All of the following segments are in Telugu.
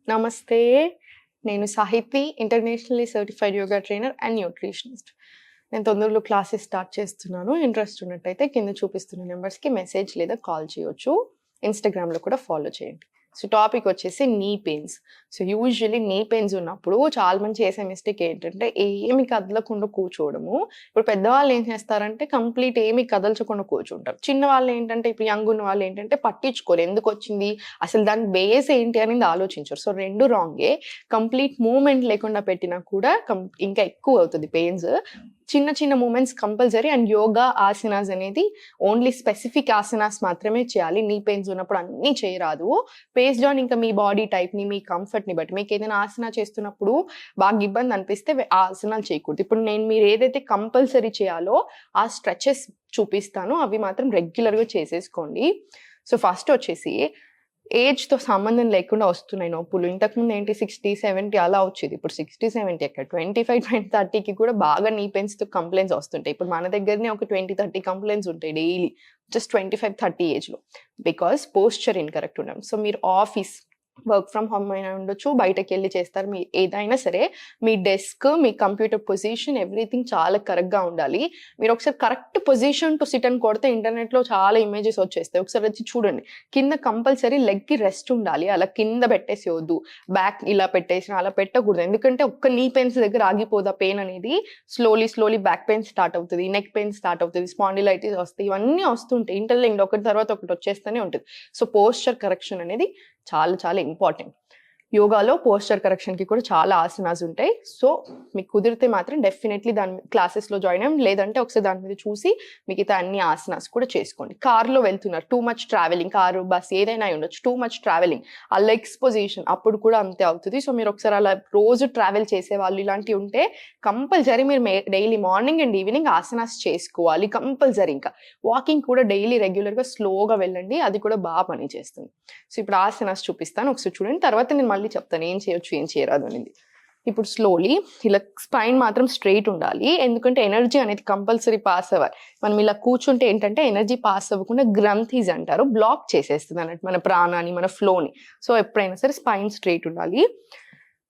నమస్తే. నేను Sahithi, internationally certified yoga trainer and nutritionist. నేను తొందరలో క్లాసెస్ స్టార్ట్ చేస్తున్నాను. ఇంట్రెస్ట్ ఉన్నట్టయితే కింద చూపిస్తున్న నెంబర్స్‌కి మెసేజ్ లేదా కాల్ చేయొచ్చు. ఇన్‌స్టాగ్రామ్‌లో కూడా ఫాలో చేయండి. సో, టాపిక్ వచ్చేసి నీ పెయిన్స్. సో, యూజువల్లీ నీ పెయిన్స్ ఉన్నప్పుడు చాలా మంది చేసే మిస్టేక్ ఏంటంటే ఏమి కదలకుండా కూర్చోవడము. ఇప్పుడు పెద్దవాళ్ళు ఏం చేస్తారంటే కంప్లీట్ ఏమి కదల్చకుండా కూర్చుంటారు. చిన్నవాళ్ళు ఏంటంటే ఇప్పుడు యంగ్ ఉన్న వాళ్ళు ఏంటంటే పట్టించుకోరు. ఎందుకొచ్చింది? అసలు దాని బేస్ ఏంటి అనేది ఆలోచించరు. సో, 2 రాంగే. కంప్లీట్ మూవ్‌మెంట్ లేకుండా పెట్టినా కూడా ఇంకా ఎక్కువ అవుతది పెయిన్స్. చిన్న చిన్న movements compulsory and yoga asanas అనేది ఓన్లీ స్పెసిఫిక్ ఆసనాస్ మాత్రమే చేయాలి. నీ పెయిన్స్ ఉన్నప్పుడు అన్నీ చేయరాదు. బేస్డ్ ఆన్ ఇంకా మీ బాడీ టైప్‌ని, మీ కంఫర్ట్‌ని బట్టి. మీకేదైనా ఆసన చేస్తున్నప్పుడు బాగా ఇబ్బంది అనిపిస్తే ఆ ఆసనాలు చేయకూడదు. ఇప్పుడు నేను మీరు ఏదైతే కంపల్సరీ చేయాలో ఆ స్ట్రెచెస్ చూపిస్తాను. అవి మాత్రం రెగ్యులర్‌గా చేసేసుకోండి. సో, ఫస్ట్ వచ్చేసి ఏజ్‌తో సంబంధం లేకుండా వస్తున్నాయి నొప్పులు. ఇంతకుముందు ఏంటి 60, 70 అలా వచ్చేది. ఇప్పుడు 60, 70 ఎక్కడ 25, 30కి కూడా బాగా నీ పెయిన్స్‌తో కంప్లెయింట్స్ వస్తుంటాయి. ఇప్పుడు మన దగ్గరనే ఒక 20, 30 కంప్లెయింట్స్ ఉంటాయి డైలీ. జస్ట్ 25, 30 ఏజ్‌లో. బికాజ్ పోస్చర్ ఇన్‌కరెక్ట్ ఉండడం. సో, మీరు ఆఫీస్ వర్క్ ఫ్రమ్ హోమ్ అయినా ఉండొచ్చు, బయటకెళ్ళి చేస్తారు. మీ ఏదైనా సరే మీ డెస్క్, మీ కంప్యూటర్ పొజిషన్ ఎవ్రీథింగ్ చాలా కరెక్ట్‌గా ఉండాలి. మీరు ఒకసారి కరెక్ట్ పొజిషన్ టు సిట్ అని కొడితే ఇంటర్నెట్‌లో చాలా ఇమేజెస్ వచ్చేస్తాయి. ఒకసారి వచ్చి చూడండి. కింద కంపల్సరీ లెగ్‌కి రెస్ట్ ఉండాలి. అలా కింద పెట్టేసేయొద్దు. బ్యాక్ ఇలా పెట్టేసినా అలా పెట్టకూడదు. ఎందుకంటే ఒక్క నీ పెయిన్స్ దగ్గర ఆగిపోదు ఆ పెయిన్ అనేది. స్లోలీ బ్యాక్ పెయిన్ స్టార్ట్ అవుతది. నెక్ పెయిన్ స్టార్ట్ అవుతది. స్పాండిలైటిస్ వస్తాయి. ఇవన్నీ వస్తుంటాయి. ఇంటర్లింక్డ్ ఒకటి తర్వాత ఒకటి వచ్చేస్తూనే ఉంటది. సో, పోస్చర్ కరెక్షన్ అనేది చాలా ఇంపార్టెంట్. యోగాలో పోస్చర్ కరెక్షన్‌కి కూడా చాలా ఆసనాస్ ఉంటాయి. సో, మీకు కుదిరితే మాత్రం డెఫినెట్‌లీ దాని క్లాసెస్‌లో జాయిన్ అవ్వండి. లేదంటే ఒకసారి దాని మీద చూసి మిగతా అన్ని ఆసనాస్ కూడా చేసుకోండి. కార్‌లో వెళ్తున్నారు. Too much travelling car, bus ఏదైనా అయ్యుండొచ్చు. Too much travelling. ఆ లెగ్స్ పొజిషన్ అప్పుడు కూడా అంతే అవుతది. సో, మీరు ఒకసారి అలా రోజు ట్రావెల్ చేసేవాళ్ళు ఇలాంటివి ఉంటే కంపల్సరీ మీరు daily morning and evening asanas చేసుకోవాలి. కంపల్సరీ ఇంకా. వాకింగ్ కూడా డైలీ రెగ్యులర్‌గా స్లోగా వెళ్ళండి. అది కూడా పనిచేస్తుంది. సో, ఇప్పుడు ఆసనాస్ చూపిస్తాను. ఒకసారి చూడండి. తర్వాత నేను మళ్ళీ చెప్తాను ఏం చేయొచ్చు, ఏం చేయరాదు అనేది. ఇప్పుడు స్లోలీ ఇలా స్పైన్ మాత్రం స్ట్రెయిట్ ఉండాలి. ఎందుకంటే ఎనర్జీ అనేది కంపల్సరీ పాస్ అవ్వాలి. మనం ఇలా కూర్చుంటే ఏంటంటే ఎనర్జీ పాస్ అవ్వకుండా గ్రంథీస్ అంటారు. బ్లాక్ చేసేస్తుంది అన్నట్టు మన ప్రాణాన్ని, మన ఫ్లోని. సో, ఎప్పుడైనా సరే స్పైన్ స్ట్రెయిట్ ఉండాలి.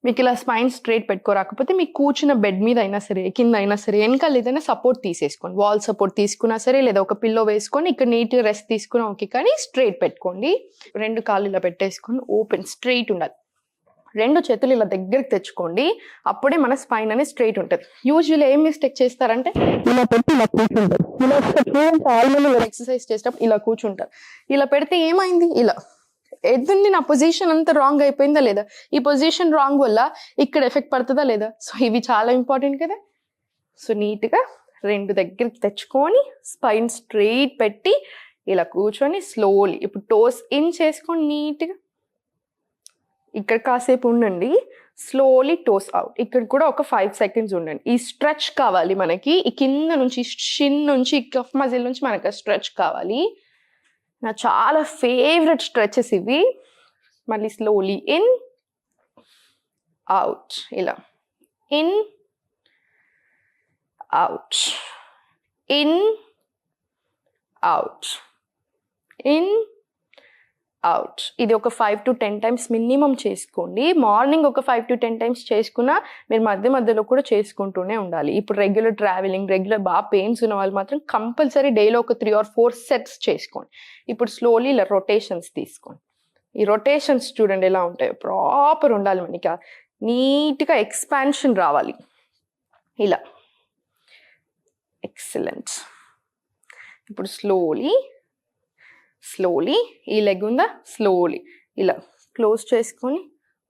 మీకు ఇలా స్పైన్ స్ట్రెయిట్ పెట్టుకోరాకపోతే మీకు కూర్చున్న బెడ్ మీద అయినా సరే, కింద అయినా సరే, వెనకాల ఏదైనా సపోర్ట్ తీసేసుకోండి. వాల్ సపోర్ట్ తీసుకున్నా సరే, లేదా ఒక పిల్లో వేసుకొని ఇక్కడ నీట్‌గా రెస్ట్ తీసుకున్నా ఓకే. కానీ స్ట్రెయిట్ పెట్టుకోండి. 2 కాళ్ళు ఇలా పెట్టేసుకొని ఓపెన్ స్ట్రెయిట్ ఉండాలి. 2 చేతులు ఇలా దగ్గరికి తెచ్చుకోండి. అప్పుడే మన స్పైన్ అనేది స్ట్రెయిట్ ఉంటది. యూజువల్లీ ఏం మిస్టేక్ చేస్తారంటే ఇలా పెట్టి ఇలా కూర్చుంటారు. ఇలా చాలా మంది ఎక్సర్సైజ్ చేసేటప్పుడు ఇలా కూర్చుంటారు. ఇలా పెడితే ఏమైంది? ఇలా ఎదుంది నా పొజిషన్ అంతా రాంగ్ అయిపోయిందా లేదా? ఈ పొజిషన్ రాంగ్ వల్ల ఇక్కడ ఎఫెక్ట్ పడుతుందా లేదా? సో, ఇవి చాలా ఇంపార్టెంట్ కదా. సో, నీట్‌గా 2 దగ్గరికి తెచ్చుకొని స్పైన్ స్ట్రెయిట్ పెట్టి ఇలా కూర్చొని స్లోలీ ఇప్పుడు టోస్ ఇన్ చేసుకొని నీట్‌గా ఇక్కడ కాసేపు ఉండండి. Slowly toes out. ఇక్కడ కూడా ఒక 5 సెకండ్స్ ఉండండి. ఈ స్ట్రెచ్ కావాలి మనకి. ఈ కింద నుంచి షిన్ నుంచి కఫ్ మజిల్ నుంచి మనకు స్ట్రెచ్ కావాలి. నా చాలా ఫేవరెట్ స్ట్రెచెస్ ఇవి. మళ్ళీ స్లోలీ ఇన్, అవుట్ ఇలా. In, out, in, out, in, out. ఇది ఒక 5 to 10 టైమ్స్ మినిమం చేసుకోండి. మార్నింగ్ ఒక 5 to 10 టైమ్స్ చేసుకున్నా మీరు మధ్యలో కూడా చేసుకుంటూనే ఉండాలి. ఇప్పుడు రెగ్యులర్ ట్రావెలింగ్, రెగ్యులర్ పెయిన్స్ ఉన్న వాళ్ళు మాత్రం కంపల్సరీ డేలో ఒక 3 or 4 సెట్స్ చేసుకోండి. ఇప్పుడు స్లోలీ ఇలా రొటేషన్స్ తీసుకోండి. ఈ రొటేషన్స్ చూడండి ఎలా ఉంటాయో. ప్రాపర్ ఉండాలి మనకి. నీట్‌గా ఎక్స్పాన్షన్ రావాలి. ఇలా. ఎక్సలెంట్. ఇప్పుడు స్లోలీ ఈ లెగ్ ఉందా స్లోలీ ఇలా క్లోజ్ చేసుకొని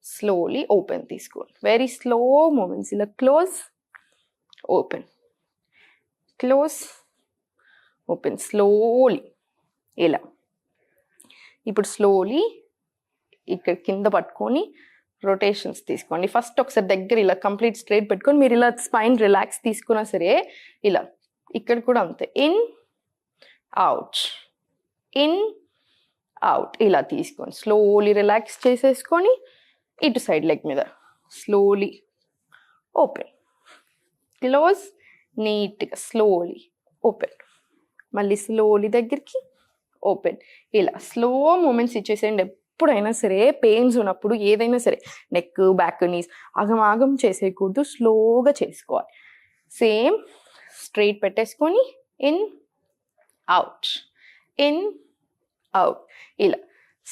స్లోలీ ఓపెన్ తీసుకోండి. Very slow movements. ఇలా close, open, close, open slowly ఇలా. ఇప్పుడు స్లోలీ ఇక్కడ కింద పట్టుకొని రొటేషన్స్ తీసుకోండి. ఫస్ట్ ఒకసారి దగ్గర ఇలా కంప్లీట్ స్ట్రైట్ పెట్టుకొని మీరు ఇలా స్పైన్ రిలాక్స్ తీసుకున్నా సరే ఇలా. ఇక్కడ కూడా అంతే. ఇన్, అవుట్, ఇన్, అవుట్ ఇలా తీసుకోండి. స్లోలీ రిలాక్స్ చేసేసుకొని ఇటు సైడ్ లెగ్ మీద స్లోలీ ఓపెన్, క్లోజ్, నీట్గా స్లోలీ ఓపెన్, మళ్ళీ స్లోలీ దగ్గరికి ఓపెన్. ఇలా స్లో మూమెంట్స్ ఇచ్చేసేయండి. ఎప్పుడైనా సరే పెయిన్స్ ఉన్నప్పుడు ఏదైనా సరే నెక్ బ్యాక్ నీస్ ఆగం చేసేయకూడదు, స్లోగా చేసుకోవాలి. సేమ్ స్ట్రైట్ పెట్టేసుకొని ఇన్ అవుట్ ఇన్ అవుట్ ఇలా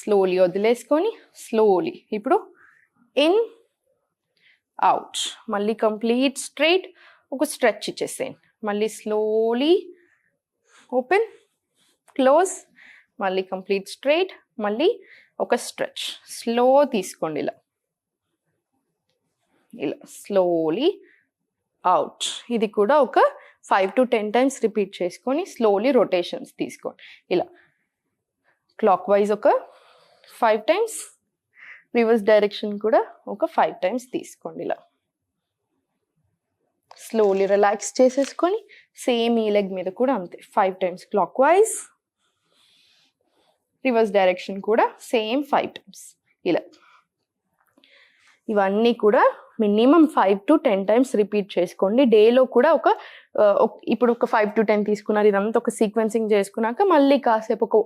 స్లోలీ వదిలేసుకొని స్లోలీ ఇప్పుడు ఇన్ అవుట్, మళ్ళీ కంప్లీట్ స్ట్రైట్ ఒక స్ట్రెచ్ ఇచ్చేసేయండి. మళ్ళీ స్లోలీ ఓపెన్ క్లోజ్, మళ్ళీ కంప్లీట్ స్ట్రైట్, మళ్ళీ ఒక స్ట్రెచ్ స్లో తీసుకోండి ఇలా ఇలా స్లోలీ అవుట్. ఇది కూడా ఒక 5 to 10 times రిపీట్ చేసుకొని స్లోలీ రొటేషన్స్ తీసుకోండి. ఇలా క్లాక్ వైజ్ ఒక 5 times, రివర్స్ డైరెక్షన్ కూడా ఒక 5 times తీసుకోండి. ఇలా స్లోలీ రిలాక్స్ చేసేసుకొని సేమ్ ఈ లెగ్ మీద కూడా అంతే 5 times clock wise, reverse direction కూడా సేమ్ 5 times. ఇలా ఇవన్నీ కూడా మినిమం 5 to 10 times రిపీట్ చేసుకోండి. డేలో కూడా ఇప్పుడు ఒక 5 to 10 తీసుకున్నారు, ఇదంతా ఒక సీక్వెన్సింగ్ చేసుకున్నాక మళ్ళీ కాసేపు ఒక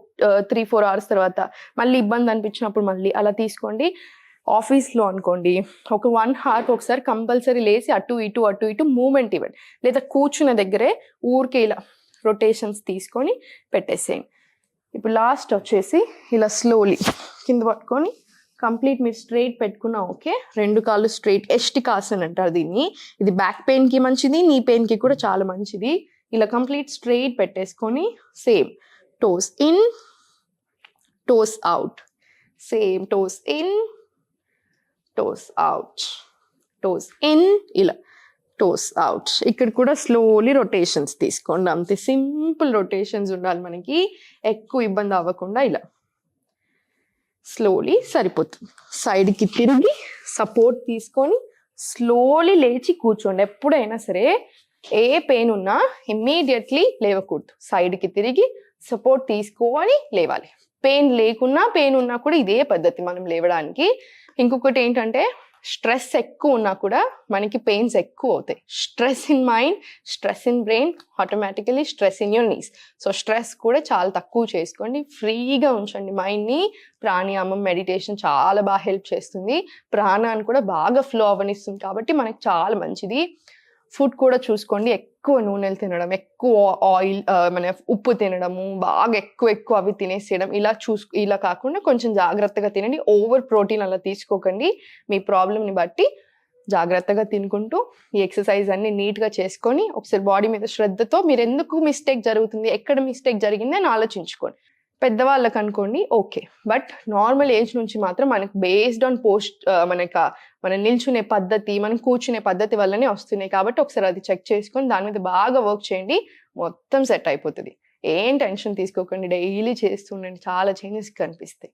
3-4 hours తర్వాత మళ్ళీ ఇబ్బంది అనిపించినప్పుడు మళ్ళీ అలా తీసుకోండి. ఆఫీస్లో అనుకోండి ఒక 1 hour ఒకసారి కంపల్సరీ లేచి అటు ఇటు మూమెంట్ ఇవ్వండి, లేదా కూర్చున్న దగ్గరే ఊరికే ఇలా రొటేషన్స్ తీసుకొని పెట్టేసేయండి. ఇప్పుడు లాస్ట్ వచ్చేసి ఇలా స్లోలీ కింద పట్టుకొని కంప్లీట్ మీరు స్ట్రైట్ పెట్టుకున్నా ఓకే, 2 కాళ్ళు స్ట్రైట్, ఎస్టికాసన్ అంటారు దీన్ని. ఇది బ్యాక్ పెయిన్కి మంచిది, నీ పెయిన్కి కూడా చాలా మంచిది. ఇలా కంప్లీట్ స్ట్రైట్ పెట్టేసుకొని same toes in toes out, same toes in toes out, toes in, ఇలా టోస్ అవుట్. ఇక్కడ కూడా స్లోలీ రొటేషన్స్ తీసుకోండి, అంతే సింపుల్ రొటేషన్స్ ఉండాలి మనకి, ఎక్కువ ఇబ్బంది అవ్వకుండా. ఇలా స్లోలీ సరిపోతుంది. సైడ్కి తిరిగి సపోర్ట్ తీసుకొని స్లోలీ లేచి కూర్చోండి. ఎప్పుడైనా సరే ఏ పెయిన్ ఉన్నా ఇమ్మీడియట్లీ లేవకూడదు, సైడ్కి తిరిగి సపోర్ట్ తీసుకోవాలి లేవాలి. పెయిన్ లేకున్నా పెయిన్ ఉన్నా కూడా ఇదే పద్ధతి మనం లేవడానికి. ఇంకొకటి ఏంటంటే స్ట్రెస్ ఎక్కువ ఉన్నా కూడా మనకి పెయిన్స్ ఎక్కువ అవుతాయి. Stress in mind, stress in brain, automatically stress in your knees. So stress కూడా చాలా తక్కువ చేసుకోండి, ఫ్రీగా ఉంచండి మైండ్ని. ప్రాణాయామం, మెడిటేషన్ చాలా బాగా హెల్ప్ చేస్తుంది, ప్రాణాన్ని కూడా బాగా ఫ్లో అవనిస్తుంది, కాబట్టి మనకి చాలా మంచిది. ఫుడ్ కూడా చూసుకోండి, ఎక్కువ నూనెలు తినడం, ఎక్కువ ఆయిల్ మన ఉప్పు తినడము, బాగా ఎక్కువ అవి తినేసేయడం ఇలా కాకుండా కొంచెం జాగ్రత్తగా తినండి. ఓవర్ ప్రోటీన్ అలా తీసుకోకండి. మీ ప్రాబ్లమ్ని బట్టి జాగ్రత్తగా తినుకుంటూ ఈ ఎక్సర్సైజ్ అన్ని నీట్గా చేసుకొని ఒకసారి బాడీ మీద శ్రద్ధతో మీరు ఎందుకు మిస్టేక్ జరుగుతుంది, ఎక్కడ మిస్టేక్ జరిగింది అని ఆలోచించుకోండి. పెద్దవాళ్ళకి అనుకోండి ఓకే, బట్ నార్మల్ ఏజ్ నుంచి మాత్రం మనకు బేస్డ్ ఆన్ మన నిల్చునే పద్ధతి, మనం కూర్చునే పద్ధతి వల్లనే వస్తున్నాయి. కాబట్టి ఒకసారి అది చెక్ చేసుకొని దాని మీద బాగా వర్క్ చేయండి, మొత్తం సెట్ అయిపోతుంది. ఏం టెన్షన్ తీసుకోకండి, డైలీ చేస్తుండండి, చాలా చేంజెస్ కనిపిస్తాయి.